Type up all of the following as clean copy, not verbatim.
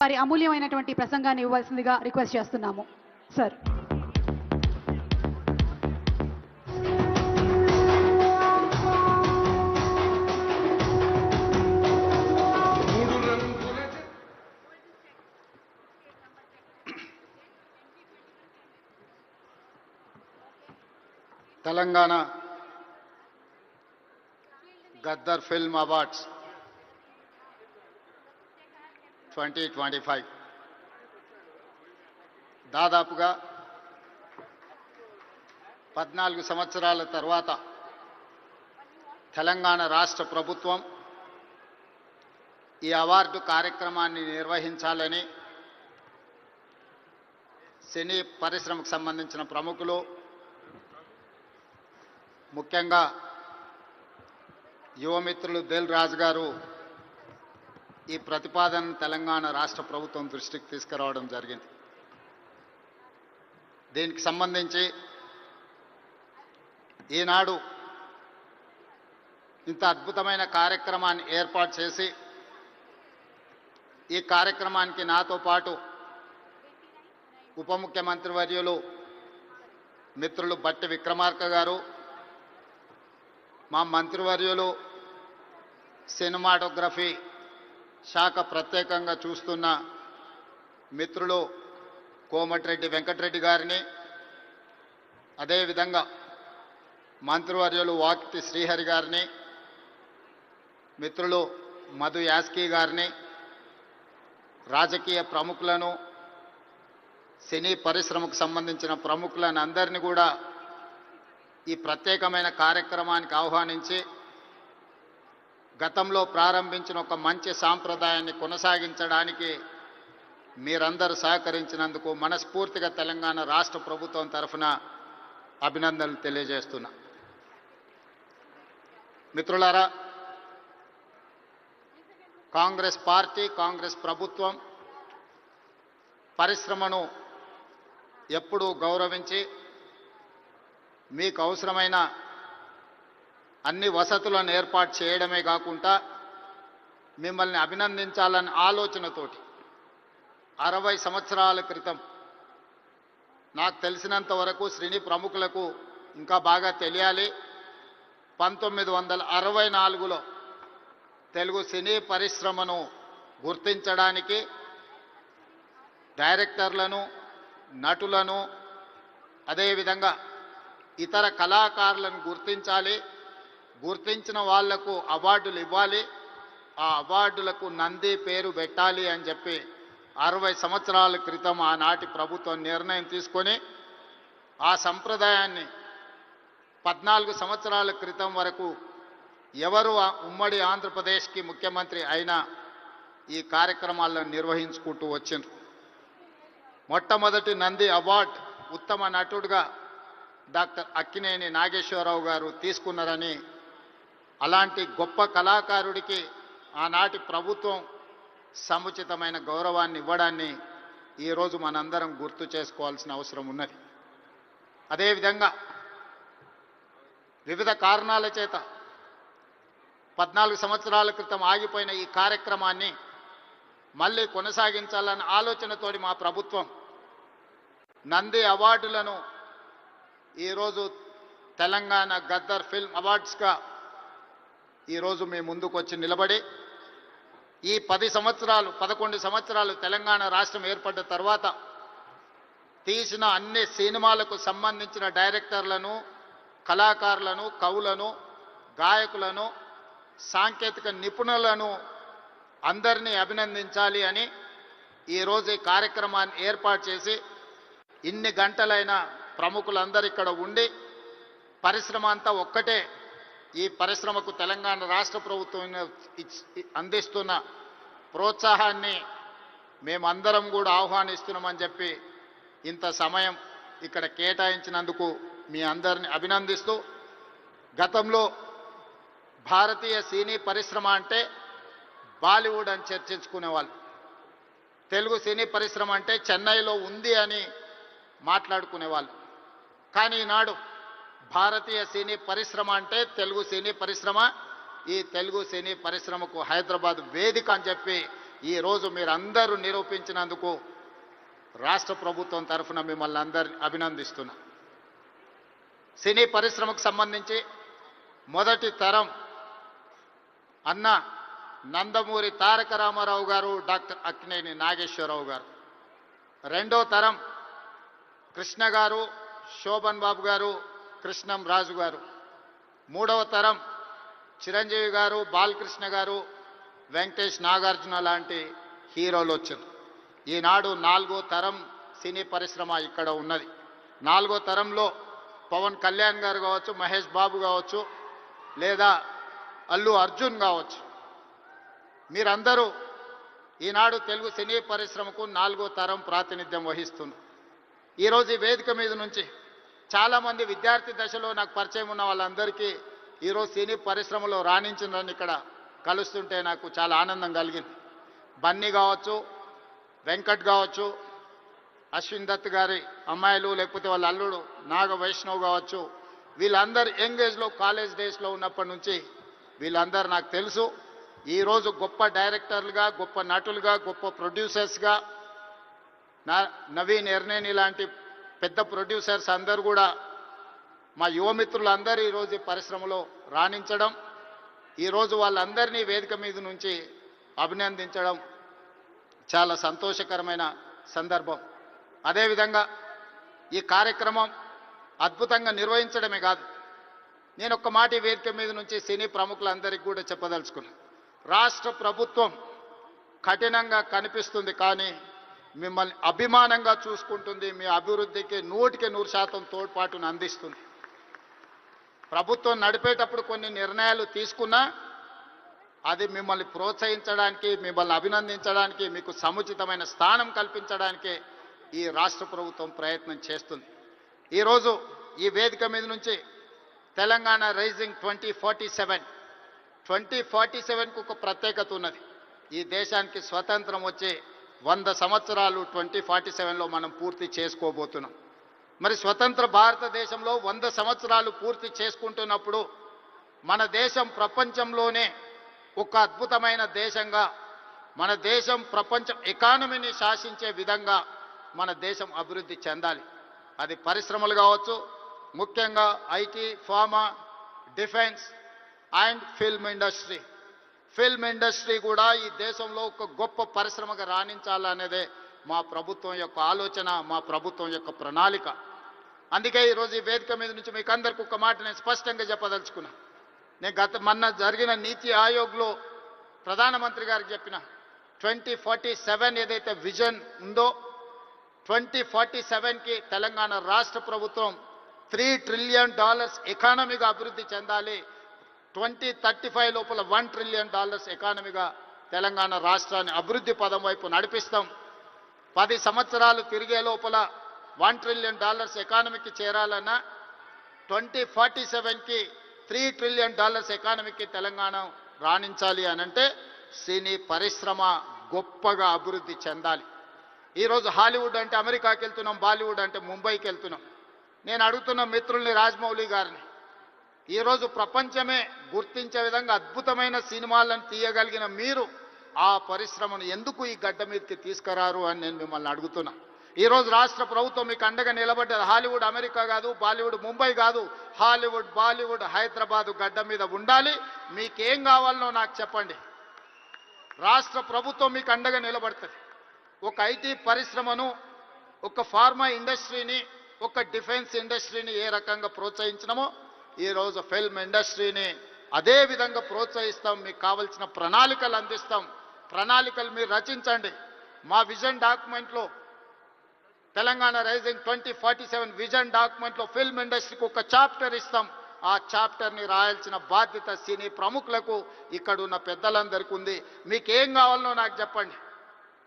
వారి అమూల్యమైనటువంటి ప్రసంగాన్ని ఇవ్వాల్సిందిగా రిక్వెస్ట్ చేస్తున్నాము sir. Telangana Gaddar film awards 2025 దాదాపుగా 14 సంవత్సరాల తర్వాత తెలంగాణ రాష్ట్ర ప్రభుత్వం ఈ అవార్డు కార్యక్రమాన్ని నిర్వహించాలని సినీ పరిశ్రమకు సంబంధించిన ప్రముఖులు, ముఖ్యంగా యువమిత్రులు దిల్ రాజు గారు ఈ ప్రతిపాదనను తెలంగాణ రాష్ట్ర ప్రభుత్వం దృష్టికి తీసుకురావడం జరిగింది. దీనికి సంబంధించి ఈనాడు ఇంత అద్భుతమైన కార్యక్రమాన్ని ఏర్పాటు చేసి ఈ కార్యక్రమానికి నాతో పాటు ఉప ముఖ్యమంత్రి వర్యులు మిత్రులు బట్టి విక్రమార్క గారు, మా మంత్రివర్యులు సినిమాటోగ్రఫీ శాఖ ప్రత్యేకంగా చూస్తున్న మిత్రులు కోమటిరెడ్డి వెంకటరెడ్డి గారిని, అదేవిధంగా మంత్రివర్యులు వాకిటి శ్రీహరి గారిని, మిత్రులు మధు యాస్కీ గారిని, రాజకీయ ప్రముఖులను, సినీ పరిశ్రమకు సంబంధించిన ప్రముఖులను అందరినీ కూడా ఈ ప్రత్యేకమైన కార్యక్రమానికి ఆహ్వానించి గతంలో ప్రారంభించిన ఒక మంచి సాంప్రదాయాన్ని కొనసాగించడానికి మీరందరూ సహకరించినందుకు మనస్ఫూర్తిగా తెలంగాణ రాష్ట్ర ప్రభుత్వం తరఫున అభినందనలు తెలియజేస్తున్నా. మిత్రులారా, కాంగ్రెస్ పార్టీ, కాంగ్రెస్ ప్రభుత్వం పరిశ్రమను ఎప్పుడూ గౌరవించి మీకు అవసరమైన అన్ని వసతులను ఏర్పాటు చేయడమే కాకుండా మిమ్మల్ని అభినందించాలనే ఆలోచనతోటి 60 సంవత్సరాల క్రితం, నాకు తెలిసినంత వరకు సినీ ప్రముఖులకు ఇంకా బాగా తెలియాలి, 1964లో తెలుగు సినీ పరిశ్రమను గుర్తించడానికి డైరెక్టర్లను, నటులను, అదేవిధంగా ఇతర కళాకారులను గుర్తించాలి, గుర్తించిన వాళ్లకు అవార్డులు ఇవ్వాలి, ఆ అవార్డులకు నంది పేరు పెట్టాలి అని చెప్పి 60 సంవత్సరాల క్రితం ఆనాటి ప్రభుత్వం నిర్ణయం తీసుకొని ఆ సంప్రదాయాన్ని 14 సంవత్సరాల క్రితం వరకు ఎవరు ఉమ్మడి ఆంధ్రప్రదేశ్కి ముఖ్యమంత్రి అయినా ఈ కార్యక్రమాలను నిర్వహించుకుంటూ వచ్చిండ్రు. మొట్టమొదటి నంది అవార్డు ఉత్తమ నటుడుగా డాక్టర్ అక్కినేని నాగేశ్వరరావు గారు తీసుకున్నారని, అలాంటి గొప్ప కళాకారుడికి ఆనాటి ప్రభుత్వం సముచితమైన గౌరవాన్ని ఇవ్వడాన్ని ఈరోజు మనందరం గుర్తు చేసుకోవాల్సిన అవసరం ఉన్నది. అదేవిధంగా వివిధ కారణాల చేత 14 సంవత్సరాల క్రితం ఆగిపోయిన ఈ కార్యక్రమాన్ని మళ్ళీ కొనసాగించాలన్న ఆలోచనతోటి మా ప్రభుత్వం నంది అవార్డులను ఈరోజు తెలంగాణ గద్దర్ ఫిల్మ్ అవార్డ్స్గా ఈరోజు మీ ముందుకు వచ్చి నిలబడి ఈ 11 సంవత్సరాలు తెలంగాణ రాష్ట్రం ఏర్పడ్డ తర్వాత తీసిన అన్ని సినిమాలకు సంబంధించిన డైరెక్టర్లను, కళాకారులను, కవులను, గాయకులను, సాంకేతిక నిపుణులను అందరినీ అభినందించాలి అని ఈరోజు ఈ కార్యక్రమాన్ని ఏర్పాటు చేసి ఇన్ని గంటలైన ప్రముఖులందరూ ఇక్కడ ఉండి పరిశ్రమ అంతా ఒక్కటే, ఈ పరిశ్రమకు తెలంగాణ రాష్ట్ర ప్రభుత్వం అందిస్తున్న ప్రోత్సాహాన్ని మేమందరం కూడా ఆహ్వానిస్తున్నామని చెప్పి ఇంత సమయం ఇక్కడ కేటాయించినందుకు మీ అందరిని అభినందిస్తూ, గతంలో భారతీయ సినీ పరిశ్రమ అంటే బాలీవుడ్ అని చర్చించుకునేవాళ్ళు, తెలుగు సినీ పరిశ్రమ అంటే చెన్నైలో ఉంది అని మాట్లాడుకునేవాళ్ళు. కానీ ఈనాడు భారతీయ సినీ పరిశ్రమ అంటే తెలుగు సినీ పరిశ్రమ, ఈ తెలుగు సినీ పరిశ్రమకు హైదరాబాద్ వేదిక అని చెప్పి ఈరోజు మీరందరూ నిరూపించినందుకు రాష్ట్ర ప్రభుత్వం తరఫున మిమ్మల్ని అందరిని అభినందిస్తున్నా. సినీ పరిశ్రమకు సంబంధించి మొదటి తరం అన్న నందమూరి తారక రామారావు గారు, డాక్టర్ అక్కినేని నాగేశ్వరరావు గారు. రెండో తరం కృష్ణ గారు, శోభన్ బాబు గారు, కృష్ణం రాజు గారు. మూడవ తరం చిరంజీవి గారు, బాలకృష్ణ గారు, వెంకటేష్ నాగార్జున లాంటి హీరోలు వచ్చారు. ఈనాడు నాలుగో తరం సినీ పరిశ్రమ ఇక్కడ ఉన్నది. నాలుగో తరంలో పవన్ కళ్యాణ్ గారు కావచ్చు, మహేష్ బాబు కావచ్చు, లేదా అల్లు అర్జున్ కావచ్చు. మీరందరూ ఈనాడు తెలుగు సినీ పరిశ్రమకు నాలుగో తరం ప్రాతినిధ్యం వహిస్తున్నారు. ఈరోజు ఈ వేదిక మీద నుంచి చాలామంది విద్యార్థి దశలో నాకు పరిచయం ఉన్న వాళ్ళందరికీ ఈరోజు సినీ పరిశ్రమలో రాణించిందని ఇక్కడ కలుస్తుంటే నాకు చాలా ఆనందం కలిగింది. బన్నీ కావచ్చు, వెంకట్ కావచ్చు, అశ్విన్ దత్ గారి అమ్మాయిలు, లేకపోతే వాళ్ళ అల్లుడు నాగ వైష్ణవ్ కావచ్చు, వీళ్ళందరూ యంగ్ ఏజ్లో కాలేజ్ డేస్లో ఉన్నప్పటి నుంచి వీళ్ళందరూ నాకు తెలుసు. ఈరోజు గొప్ప డైరెక్టర్లుగా, గొప్ప నటులుగా, గొప్ప ప్రొడ్యూసర్స్గా నవీన్ ఎర్నేని లాంటి పెద్ద ప్రొడ్యూసర్స్ అందరూ కూడా మా యువమిత్రులందరూ ఈరోజు ఈ పరిశ్రమలో రాణించడం, ఈరోజు వాళ్ళందరినీ వేదిక మీద నుంచి అభినందించడం చాలా సంతోషకరమైన సందర్భం. అదేవిధంగా ఈ కార్యక్రమం అద్భుతంగా నిర్వహించడమే కాదు, నేను ఒక్క మాట ఈ వేదిక మీద నుంచి సినీ ప్రముఖులందరికీ కూడా చెప్పదలుచుకున్నాను. రాష్ట్ర ప్రభుత్వం కఠినంగా కనిపిస్తుంది, కానీ మిమ్మల్ని అభిమానంగా చూసుకుంటుంది. మీ అభివృద్ధికి 100% తోడ్పాటును అందిస్తుంది. ప్రభుత్వం నడిపేటప్పుడు కొన్ని నిర్ణయాలు తీసుకున్నా అది మిమ్మల్ని ప్రోత్సహించడానికి, మిమ్మల్ని అభినందించడానికి, మీకు సముచితమైన స్థానం కల్పించడానికే ఈ రాష్ట్ర ప్రభుత్వం ప్రయత్నం చేస్తుంది. ఈరోజు ఈ వేదిక మీద నుంచి తెలంగాణ రైజింగ్ 2047కు ఒక ప్రత్యేకత ఉన్నది. ఈ దేశానికి స్వతంత్రం వచ్చే 100 సంవత్సరాలు 2047లో మనం పూర్తి చేసుకోబోతున్నాం. మరి స్వతంత్ర భారతదేశంలో 100 సంవత్సరాలు పూర్తి చేసుకుంటున్నప్పుడు మన దేశం ప్రపంచంలోనే ఒక అద్భుతమైన దేశంగా, మన దేశం ప్రపంచం ఎకానమీని శాసించే విధంగా మన దేశం అభివృద్ధి చెందాలి. అది పరిశ్రమలు కావచ్చు, ముఖ్యంగా IT, pharma, defence and film industry. Film industry కూడా ఈ దేశంలో ఒక గొప్ప పరిశ్రమగా రాణించాలనేదే మా ప్రభుత్వం యొక్క ఆలోచన, మా ప్రభుత్వం యొక్క ప్రణాళిక. అందుకే ఈరోజు ఈ వేదిక మీద నుంచి మీకు అందరికీ ఒక మాట నేను స్పష్టంగా చెప్పదలుచుకున్నా. నేను మొన్న జరిగిన నీతి ఆయోగ్లో ప్రధానమంత్రి గారికి చెప్పిన 2047 ఏదైతే విజన్ ఉందో 2047కి తెలంగాణ రాష్ట్ర ప్రభుత్వం $3 ట్రిలియన్ ఎకానమీగా అభివృద్ధి చెందాలి. 2035 లోపల $1 ట్రిలియన్ ఎకానమీగా తెలంగాణ రాష్ట్రాన్ని అభివృద్ధి పదం వైపు నడిపిస్తాం. 10 సంవత్సరాలు తిరిగే లోపల $1 ట్రిలియన్ ఎకానమీకి చేరాలన్నా 2047కి $3 ట్రిలియన్ ఎకానమీకి తెలంగాణ రాణించాలి అనంటే సినీ పరిశ్రమ గొప్పగా అభివృద్ధి చెందాలి. ఈరోజు హాలీవుడ్ అంటే అమెరికాకి వెళ్తున్నాం, బాలీవుడ్ అంటే ముంబైకి వెళ్తున్నాం. నేను అడుగుతున్న మిత్రుల్ని, రాజమౌళి గారిని, ఈరోజు ప్రపంచమే గుర్తించే విధంగా అద్భుతమైన సినిమాలను తీయగలిగిన మీరు ఆ పరిశ్రమను ఎందుకు ఈ గడ్డ మీదకి తీసుకురారు అని నేను మిమ్మల్ని అడుగుతున్నా. ఈరోజు రాష్ట్ర ప్రభుత్వం మీకు అండగా నిలబడ్డది. హాలీవుడ్ అమెరికా కాదు, బాలీవుడ్ ముంబై కాదు, హాలీవుడ్ బాలీవుడ్ హైదరాబాదు గడ్డ మీద ఉండాలి. మీకేం కావాలనో నాకు చెప్పండి, రాష్ట్ర ప్రభుత్వం మీకు అండగా నిలబడుతుంది. ఒక ఐటీ పరిశ్రమను, ఒక ఫార్మా ఇండస్ట్రీని, ఒక డిఫెన్స్ ఇండస్ట్రీని ఏ రకంగా ప్రోత్సహించినామో ఈరోజు ఫిల్మ్ ఇండస్ట్రీని అదే విధంగా ప్రోత్సహిస్తాం. మీకు కావాల్సిన ప్రణాళికలు అందిస్తాం. ప్రణాళికలు మీరు రచించండి. మా విజన్ డాక్యుమెంట్లో, తెలంగాణ రైజింగ్ 2047 విజన్ డాక్యుమెంట్లో ఫిల్మ్ ఇండస్ట్రీకి ఒక చాప్టర్ ఇస్తాం. ఆ చాప్టర్ని రాయాల్సిన బాధ్యత సినీ ప్రముఖులకు, ఇక్కడ ఉన్న పెద్దలందరికీ ఉంది. మీకేం కావాలనో నాకు చెప్పండి.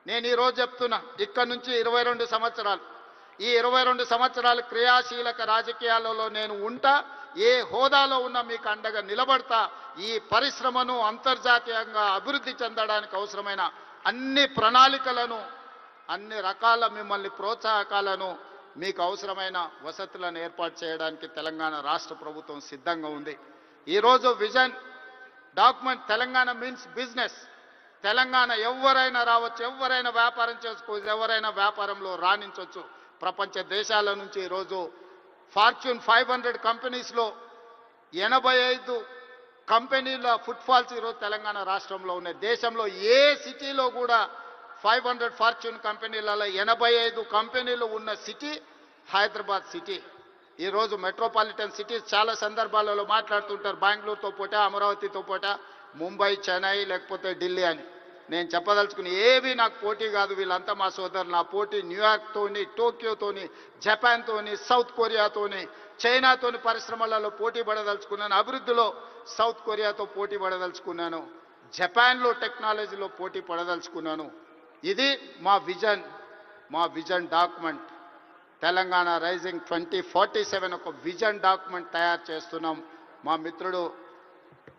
నేను ఈరోజు చెప్తున్నా, ఇక్కడ నుంచి 22 సంవత్సరాలు, ఈ 22 సంవత్సరాలు క్రియాశీలక రాజకీయాలలో నేను ఉంటా. ఏ హోదాలో ఉన్నా మీకు అండగా నిలబడతా. ఈ పరిశ్రమను అంతర్జాతీయంగా అభివృద్ధి చెందడానికి అవసరమైన అన్ని ప్రణాళికలను, అన్ని రకాల మిమ్మల్ని ప్రోత్సాహకాలను, మీకు అవసరమైన వసతులను ఏర్పాటు చేయడానికి తెలంగాణ రాష్ట్ర ప్రభుత్వం సిద్ధంగా ఉంది. ఈరోజు vision document Telangana means business, Telangana ఎవరైనా రావచ్చు, ఎవరైనా వ్యాపారం చేసుకోవచ్చు, ఎవరైనా వ్యాపారంలో రాణించవచ్చు. ప్రపంచ దేశాల నుంచి ఈరోజు ఫార్చ్యూన్ 500 కంపెనీస్లో 85 కంపెనీల ఫుట్ఫాల్స్ ఈరోజు తెలంగాణ రాష్ట్రంలో ఉన్నాయి. దేశంలో ఏ సిటీలో కూడా 500 ఫార్చ్యూన్ కంపెనీలలో 85 కంపెనీలు ఉన్న సిటీ హైదరాబాద్ సిటీ. ఈరోజు మెట్రోపాలిటన్ సిటీస్ చాలా సందర్భాలలో మాట్లాడుతుంటారు, బెంగళూరుతో పోటా, అమరావతితో పోటా, ముంబై, చెన్నై, లేకపోతే ఢిల్లీ అని. నేను చెప్పదలుచుకుని ఏవి నాకు పోటీ కాదు, వీళ్ళంతా మా సోదరులు. నా పోటీ న్యూయార్క్తోని, టోక్యోతోని, జపాన్తోని, సౌత్ కొరియాతోని, చైనాతోని పరిశ్రమలలో పోటీ పడదలుచుకున్నాను. అభివృద్ధిలో సౌత్ కొరియాతో పోటీ పడదలుచుకున్నాను. జపాన్లో టెక్నాలజీలో పోటీ పడదలుచుకున్నాను. ఇది మా విజన్ డాక్యుమెంట్. తెలంగాణ రైజింగ్ 2047 ఒక విజన్ డాక్యుమెంట్ తయారు చేస్తున్నాం. మా మిత్రుడు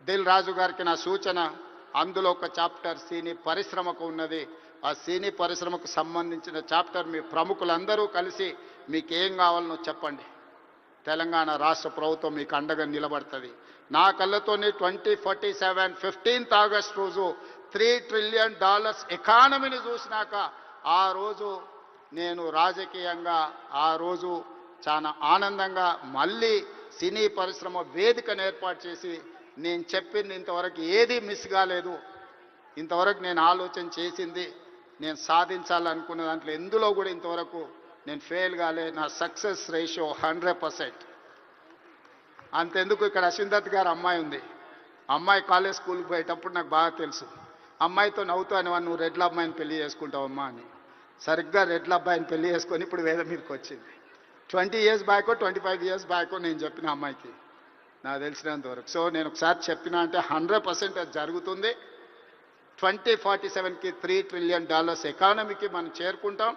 దిల్ రాజు గారికి నా సూచన, అందులో ఒక చాప్టర్ సినీ పరిశ్రమకు ఉన్నది. ఆ సినీ పరిశ్రమకు సంబంధించిన చాప్టర్ మీ ప్రముఖులందరూ కలిసి మీకు ఏం కావాలనో చెప్పండి. తెలంగాణ రాష్ట్ర ప్రభుత్వం మీకు అండగా నిలబడుతుంది. నా కళ్ళతోని 2047 15th ఆగస్ట్ రోజు $3 ట్రిలియన్ ఎకానమీని చూసినాక ఆ రోజు నేను రాజకీయంగా ఆ రోజు చాలా ఆనందంగా మళ్ళీ సినీ పరిశ్రమ వేదికను ఏర్పాటు చేసి నేను చెప్పింది ఇంతవరకు ఏది మిస్ కాలేదు. ఇంతవరకు నేను ఆలోచన చేసింది, నేను సాధించాలనుకున్న దాంట్లో ఎందులో కూడా ఇంతవరకు నేను ఫెయిల్ కాలే. నా సక్సెస్ రేషియో 100%. అంతెందుకు, ఇక్కడ అశ్విందత్ గారు అమ్మాయి ఉంది. అమ్మాయి కాలేజ్ స్కూల్కి పోయేటప్పుడు నాకు బాగా తెలుసు. అమ్మాయితో నవ్వుతూ అనేవాడు, నువ్వు రెడ్ల అమ్మాయిని పెళ్లి చేసుకుంటావమ్మా అని. సరిగ్గా రెడ్ల అబ్బాయిని పెళ్లి చేసుకొని ఇప్పుడు వేద మీదకి వచ్చింది. 20 years బ్యాకో 25 years బ్యాకో నేను చెప్పిన అమ్మాయికి, నాకు తెలిసినంత వరకు. సో నేను ఒకసారి చెప్పిన అంటే 100% అది జరుగుతుంది. 2047కి $3 ట్రిలియన్ ఎకానమీకి మనం చేరుకుంటాం.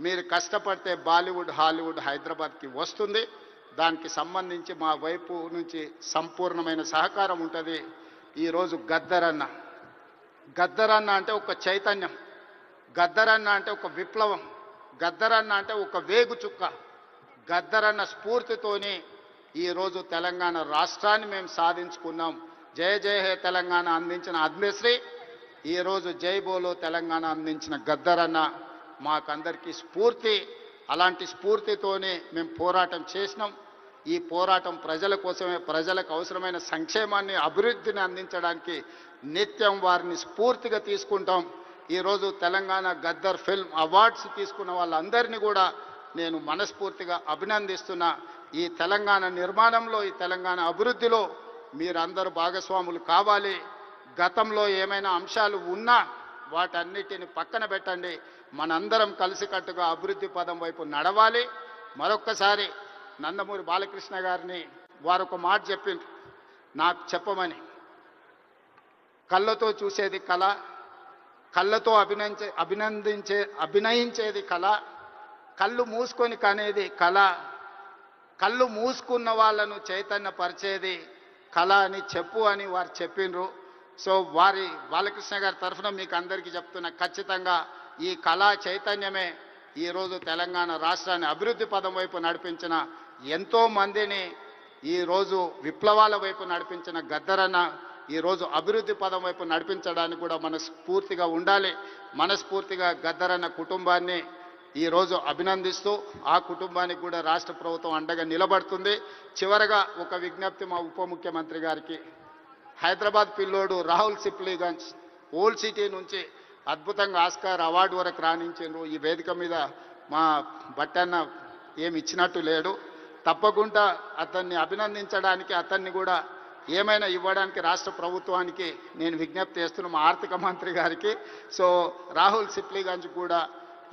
మీరు కష్టపడితే బాలీవుడ్, హాలీవుడ్ హైదరాబాద్కి వస్తుంది. దానికి సంబంధించి మా వైపు నుంచి సంపూర్ణమైన సహకారం ఉంటుంది. ఈరోజు గద్దరన్న అంటే ఒక చైతన్యం, గద్దరన్న అంటే ఒక విప్లవం, గద్దరన్న అంటే ఒక వేగు చుక్క. గద్దరన్న స్ఫూర్తితోని ఈరోజు తెలంగాణ రాష్ట్రాన్ని మేము సాధించుకున్నాం. జయ జయ హే తెలంగాణ అందించిన అద్మశ్రీ, ఈరోజు జై బోలో తెలంగాణ అందించిన గద్దరన్న మాకందరికీ స్ఫూర్తి. అలాంటి స్ఫూర్తితోనే మేము పోరాటం చేసినాం. ఈ పోరాటం ప్రజల కోసమే, ప్రజలకు అవసరమైన సంక్షేమాన్ని, అభివృద్ధిని అందించడానికి నిత్యం వారిని స్ఫూర్తిగా తీసుకుంటాం. ఈరోజు తెలంగాణ గద్దర్ ఫిల్మ్ అవార్డ్స్ తీసుకున్న వాళ్ళందరినీ కూడా నేను మనస్ఫూర్తిగా అభినందిస్తున్నా. ఈ తెలంగాణ నిర్మాణంలో, ఈ తెలంగాణ అభివృద్ధిలో మీరందరూ భాగస్వాములు కావాలి. గతంలో ఏమైనా అంశాలు ఉన్నా వాటన్నిటిని పక్కన పెట్టండి. మనందరం కలిసికట్టుగా అభివృద్ధి పదం వైపు నడవాలి. మరొక్కసారి నందమూరి బాలకృష్ణ గారిని వారు ఒక మాట చెప్పిండ్రు నాకు చెప్పమని. కళ్ళతో చూసేది కళ, కళ్ళతో అభినయించేది కళ, కళ్ళు మూసుకొని కనేది కళ, కళ్ళు మూసుకున్న వాళ్ళను చైతన్యపరిచేది కళ అని చెప్పు అని వారు చెప్పిండ్రు. సో వారి బాలకృష్ణ గారి తరఫున మీకు అందరికీ చెప్తున్నా, ఖచ్చితంగా ఈ కళా చైతన్యమే ఈరోజు తెలంగాణ రాష్ట్రాన్ని అభివృద్ధి పదం వైపు నడిపించిన ఎంతో మందిని, ఈరోజు విప్లవాల వైపు నడిపించిన గద్దరన్న ఈరోజు అభివృద్ధి పదం వైపు నడిపించడానికి కూడా మనస్ఫూర్తిగా ఉండాలి. మనస్ఫూర్తిగా గద్దరన్న కుటుంబాన్ని ఈరోజు అభినందిస్తూ ఆ కుటుంబానికి కూడా రాష్ట్ర ప్రభుత్వం అండగా నిలబడుతుంది. చివరగా ఒక విజ్ఞప్తి మా ఉప ముఖ్యమంత్రి గారికి. హైదరాబాద్ పిల్లోడు రాహుల్ సిప్లీగంజ్ ఓల్డ్ సిటీ నుంచి అద్భుతంగా ఆస్కార్ అవార్డు వరకు రాణించారు. ఈ వేదిక మీద మా బట్టన్న ఏమి ఇచ్చినట్టు లేడు. తప్పకుండా అతన్ని అభినందించడానికి, అతన్ని కూడా ఏమైనా ఇవ్వడానికి రాష్ట్ర ప్రభుత్వానికి నేను విజ్ఞప్తి చేస్తున్నా, మా ఆర్థిక మంత్రి గారికి. సో రాహుల్ సిప్లీగంజ్ కూడా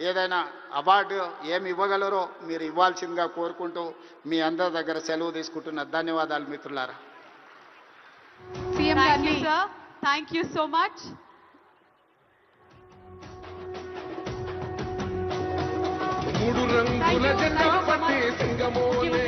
ఏదైనా అవార్డు ఏమి ఇవ్వగలరో మీరు ఇవ్వాల్సిందిగా కోరుకుంటూ మీ అందరి దగ్గర సెలవు తీసుకుంటున్న. ధన్యవాదాలు మిత్రులారా. Thank you, sir. Thank you so much. మూడు రంగుల జెండా పట్టే సింగమోలే